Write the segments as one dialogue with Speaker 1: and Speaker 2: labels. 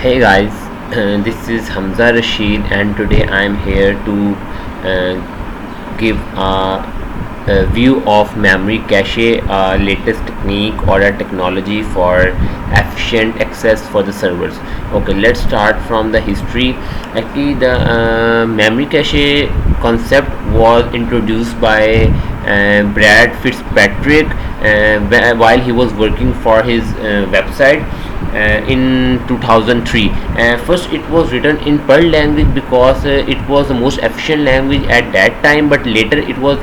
Speaker 1: Hey guys, this is Hamza Rashid, and today I am here to give a view of memory cache, latest technique or a technology for efficient access for the servers. Okay, let's start from the history. Actually, the memory cache concept was introduced by Brad Fitzpatrick while he was working for his website in 2003. First, it was written in Perl language because it was the most efficient language at that time, but later it was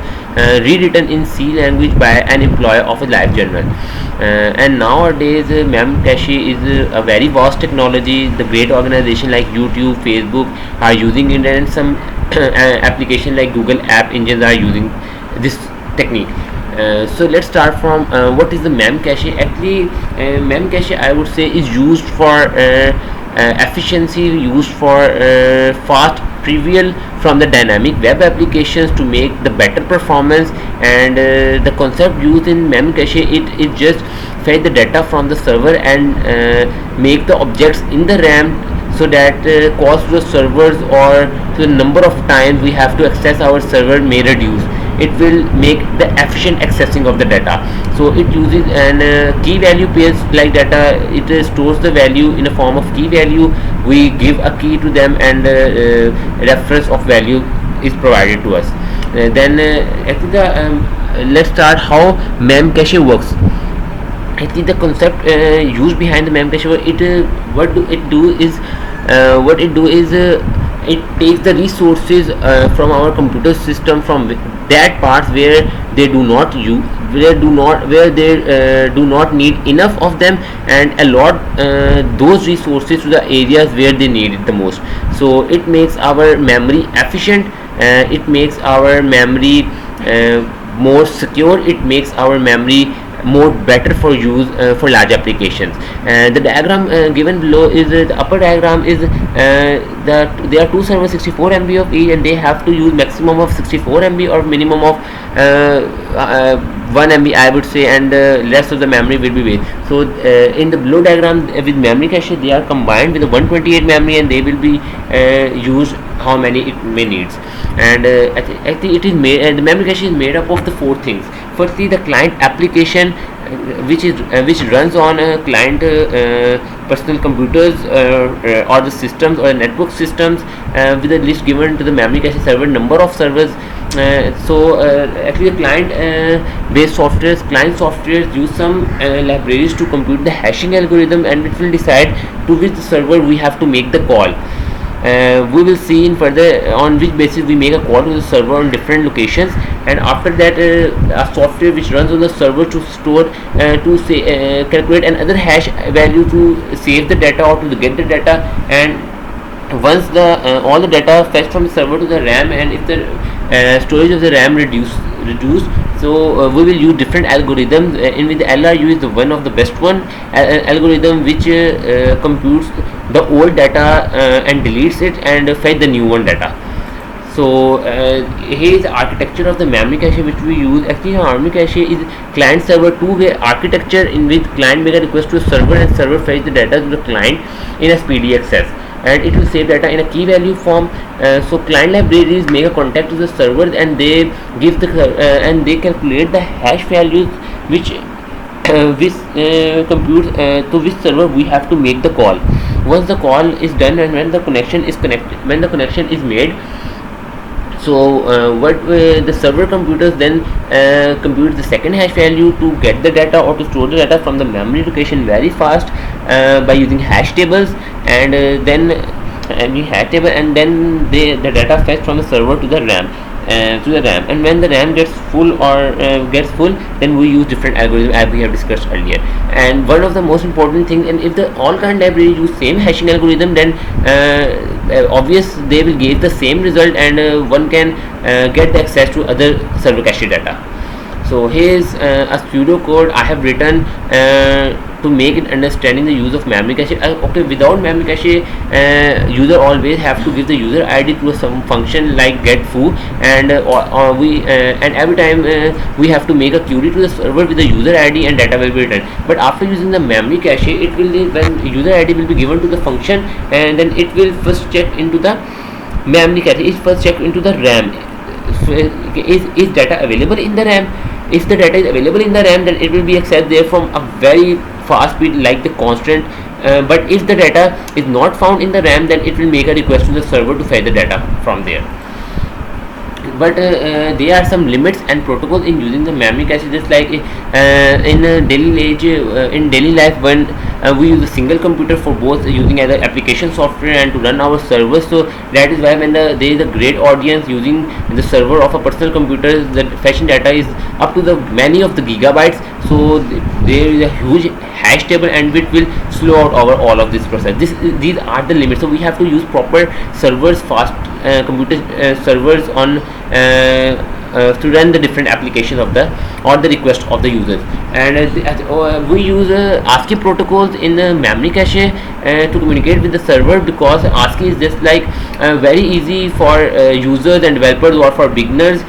Speaker 1: rewritten in C language by an employee of a live journal. And nowadays, memcache is a very vast technology. The great organization like YouTube, Facebook are using it, and some application like Google App Engines are using this technique. So let's start from what is the memcache. Actually, memcache, I would say, is used for efficiency, used for fast trivial from the dynamic web applications to make the better performance. And the concept used in memcache, it just fetch the data from the server and make the objects in the RAM, so that cost to the servers or to the number of times we have to access our server may reduce. It will make the efficient accessing of the data. So it uses an key value pairs like data. It stores the value in a form of key value. We give a key to them, and reference of value is provided to us. Actually let's start how memcache works. Actually, the concept used behind the memcache, what it do is it takes the resources from our computer system, from that parts where they do not use, where they do not need enough of them, and allot those resources to the areas where they need it the most. So it makes our memory efficient. It makes our memory more secure. It makes our memory more better for use for large applications. The diagram given below is the upper diagram is that there are two servers, 64 MB of each, and they have to use maximum of 64 MB or minimum of 1 MB, I would say, and rest of the memory will be waste. So in the below diagram with memory cache, they are combined with the 128 memory, and they will be used how many it may needs. And actually it is made, and the memory cache is made up of the four things. Firstly, the client application, which runs on client personal computers or the systems or network systems, with a list given to the memory cache server number of servers. Actually, the client client softwares use some libraries to compute the hashing algorithm, and it will decide to which server we have to make the call. We will see in further on which basis we make a call to the server on different locations. And after that, a software which runs on the server to store calculate another hash value to save the data or to get the data. And once the all the data fetched from the server to the RAM, and if the storage of the RAM reduced, so we will use different algorithms, in which the LRU is the one of the best one algorithm, which computes the old data and deletes it and fetch the new one data. So here is the architecture of the memory cache which we use. Actually, memory cache is client server two-way architecture, in which client make a request to a server and server fetch the data to the client in a speedy access, and it will save data in a key value form. So client libraries make a contact to the server, and they give the and they calculate the hash values which compute to which server we have to make the call. Once the call is done, and when the connection is made, so the server computers then compute the second hash value to get the data or to store the data from the memory location very fast by using hash tables. And then the data fetched from the server to the RAM. And when the RAM gets full, then we use different algorithms as we have discussed earlier. And one of the most important things, and if the all client library use same hashing algorithm, then obvious they will give the same result, and one can get the access to other server cache data. So here is a pseudo code I have written to make it understanding the use of memory cache. Okay, without memory cache, user always have to give the user ID to some function like get foo, and and every time we have to make a query to the server with the user ID and data will be returned. But after using the memory cache, it will when user ID will be given to the function, and then it will first check into the memory cache. It first check into the RAM. So is data available in the RAM? If the data is available in the RAM, then it will be accessed there from a very fast speed like the constant. But if the data is not found in the RAM, then it will make a request to the server to fetch the data from there. But there are some limits and protocols in using the memory cache, just like in daily life, when we use a single computer for both using either application software and to run our servers. So that is why when there is a great audience using the server of a personal computer, the fetching data is up to the many of the gigabytes. So there is a huge hash table, and which will slow out over all of this process. These are the limits. So we have to use proper servers, fast computer servers on to run the different applications of the request of the users. And we use ASCII protocols in memory cache to communicate with the server, because ASCII is just like very easy for users and developers or for beginners.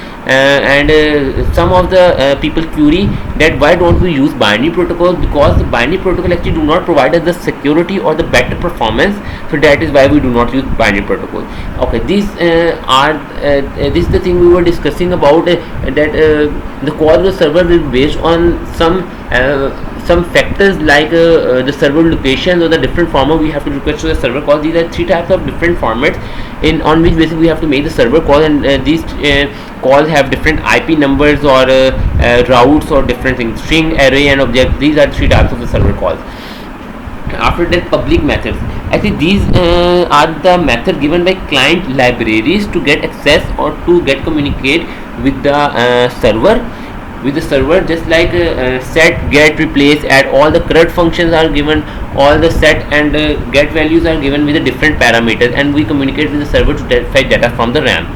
Speaker 1: Some of the people query that why don't we use binary protocols, because the binary protocol actually do not provide us the security or the better performance. So that is why we do not use binary protocols. Okay, these are this is the thing we were discussing about, that the call of the server will be based on some factors like the server location or the different format we have to request to the server call. These are three types of different formats on which basis we have to make the server call, and these calls have different IP numbers or routes or different things, string, array and object. These are three types of the server calls. After that, public methods. Actually, these are the method given by client libraries to get access or to get communicate with the server. Just like set, get, replace, add, all the correct functions are given, all the set and get values are given with the different parameters, and we communicate with the server to fetch data from the RAM.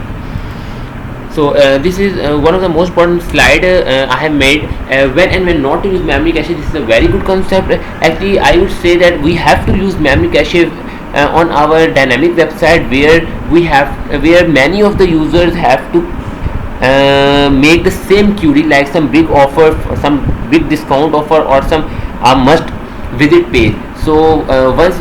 Speaker 1: So this is one of the most important slide I have made, when and when not to use memory cache. This is a very good concept. Actually, I would say that we have to use memory cache on our dynamic website, where many of the users have to make the same query, like some big offer, some big discount offer, or some must visit page. So once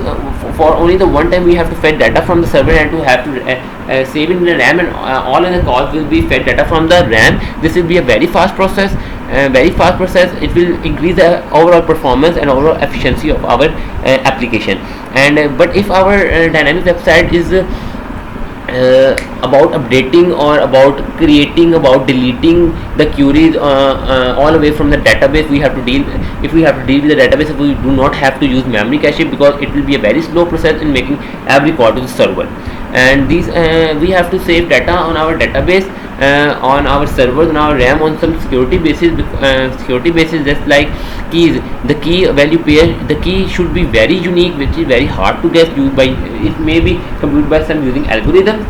Speaker 1: for only the one time we have to fetch data from the server and to have to save it in the RAM, and all other calls will be fed data from the RAM. This will be a very fast process. It will increase the overall performance and overall efficiency of our application. And but if our dynamic website is about updating or about creating, about deleting the queries all away from the database, if we have to deal with the database, we do not have to use memory cache, because it will be a very slow process in making every call to the server. And these we have to save data on our database, on our servers, on our RAM, on some security basis, just like keys. The key value pair, the key should be very unique, which is very hard to guess. It may be computed by some using algorithms,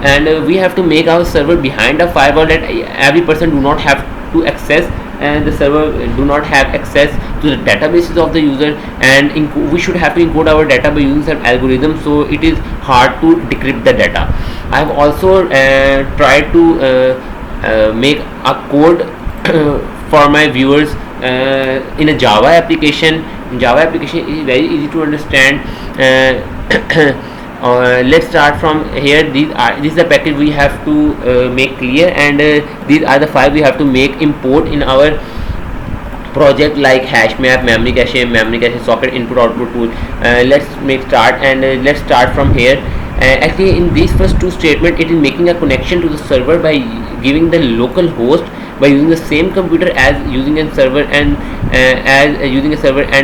Speaker 1: and we have to make our server behind a firewall that every person do not have to access, and the server do not have access to the databases of the user, and we should have to encode our data by using some algorithm, so it is hard to decrypt the data. I have also tried to make a code for my viewers in a Java application. Java application is very easy to understand. Let's start from here. This is the package we have to make clear, and these are the files we have to make import in our project, like hash map, memory cache, socket, input output tool. Let's start from here. Actually, in these first two statements, it is making a connection to the server by giving the local host, by using the same computer as using a server, and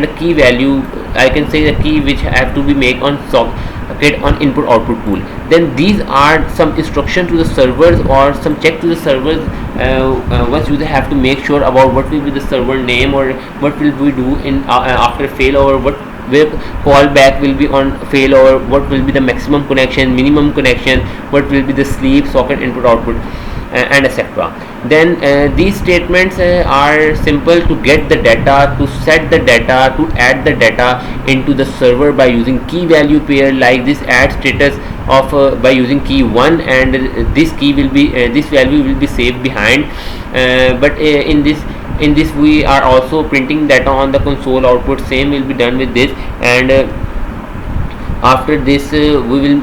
Speaker 1: a key value. I can say the key which have to be made on socket on input output tool. Then these are some instructions to the servers or some check to the servers. Once user have to make sure about what will be the server name, or what will we do in after failover, what where callback will be on failover, what will be the maximum connection, minimum connection, what will be the sleep, socket, input output, and etc. Then these statements are simple to get the data, to set the data, to add the data into the server by using key value pair, like this add status of by using key 1, and this key will be this value will be saved behind. But in this we are also printing data on the console output. Same will be done with this, and after this we will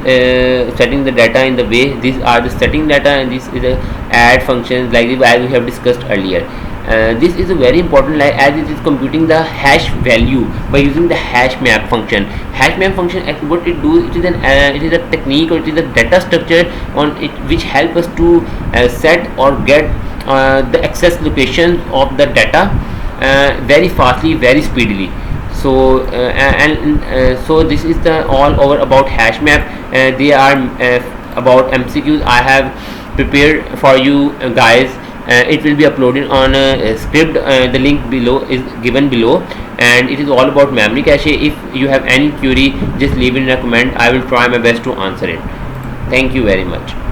Speaker 1: setting the data in the way. These are the setting data, and this is a add functions, like as we have discussed earlier. This is a very important, like as it is computing the hash value by using the hash map function. Hash map function, what it do, it is a technique, or it is a data structure on it which help us to set or get the access location of the data very fastly, very speedily. So so this is the all over about hash map. They are about MCQs I have prepared for you guys. It will be uploaded on a script. The link below is given below, and it is all about memory cache. If you have any query, just leave it in a comment. I will try my best to answer it. Thank you very much.